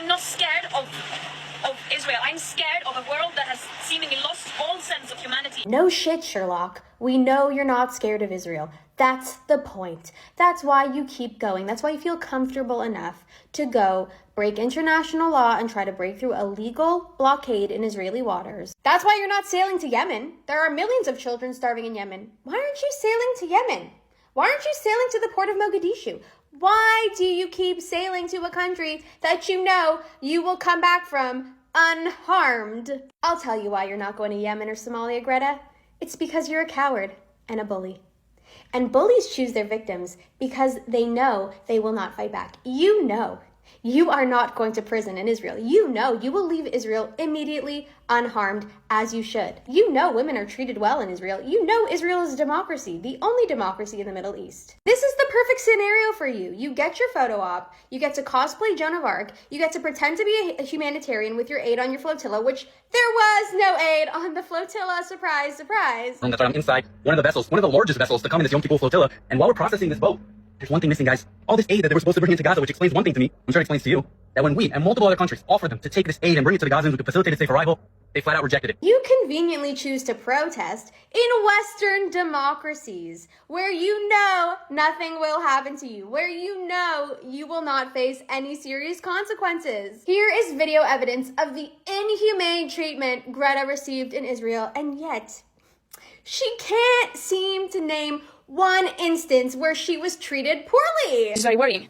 I'm not scared of Israel. I'm scared of a world that has seemingly lost all sense of humanity. No shit, Sherlock. We know you're not scared of Israel. That's the point. That's why you keep going. That's why you feel comfortable enough to go break international law and try to break through a legal blockade in Israeli waters. That's why you're not sailing to Yemen. There are millions of children starving in Yemen. Why aren't you sailing to Yemen? Why aren't you sailing to the port of Mogadishu? Why do you keep sailing to a country that you know you will come back from unharmed? I'll tell you why you're not going to Yemen or Somalia, Greta. It's because you're a coward and a bully. And bullies choose their victims because they know they will not fight back. You know you are not going to prison in Israel. You know you will leave Israel immediately unharmed, as you should. You know women are treated well in Israel. You know Israel is a democracy, the only democracy in the Middle East. This is the perfect scenario for you. You get your photo op, you get to cosplay Joan of Arc, you get to pretend to be a humanitarian with your aid on your flotilla, which there was no aid on the flotilla, surprise, surprise. That's right, I'm inside one of the vessels, one of the largest vessels to come in this Yom Kippur flotilla, and while we're processing this boat, there's one thing missing, guys. All this aid that they were supposed to bring into Gaza, which explains one thing to me, I'm sure it explains to you, that when we and multiple other countries offered them to take this aid and bring it to the Gazans, we could facilitate a safe arrival, they flat out rejected it. You conveniently choose to protest in Western democracies, where you know nothing will happen to you, where you know you will not face any serious consequences. Here is video evidence of the inhumane treatment Greta received in Israel, and yet she can't seem to name one instance where she was treated poorly. It's very worrying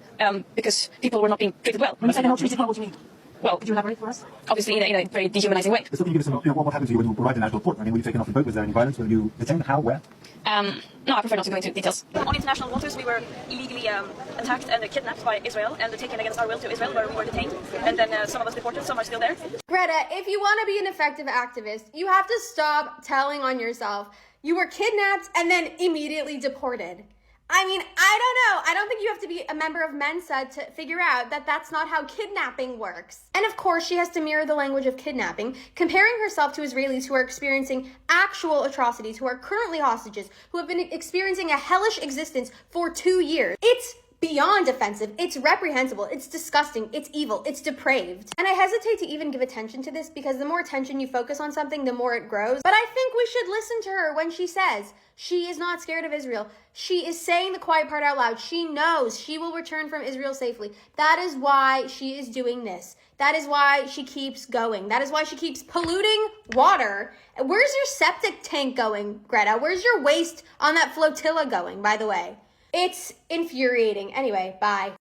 because people were not being treated well. When you say they're not treated well, what do you mean? Well, Could you elaborate for us? obviously in a very dehumanizing way. So can you give us some, what happened to you when you arrived in National Port? I mean, were you taken off the boat? Was there any violence? Were you detained? How? Where? No, I prefer not to go into details. On international waters, we were illegally attacked and kidnapped by Israel and taken against our will to Israel, where we were detained. And then some of us deported, some are still there. Greta, if you want to be an effective activist, you have to stop telling on yourself you were kidnapped and then immediately deported. I mean, I don't know. I don't think you have to be a member of Mensa to figure out that that's not how kidnapping works. And of course, she has to mirror the language of kidnapping, comparing herself to Israelis who are experiencing actual atrocities, who are currently hostages, who have been experiencing a hellish existence for 2 years. It's beyond offensive. It's reprehensible. It's disgusting. It's evil. It's depraved. And I hesitate to even give attention to this because the more attention you focus on something, the more it grows. But I think we should listen to her when she says she is not scared of Israel. She is saying the quiet part out loud. She knows she will return from Israel safely. That is why she is doing this. That is why she keeps going. That is why she keeps polluting water. Where's your septic tank going, Greta? Where's your waste on that flotilla going, by the way? It's infuriating. Anyway, bye.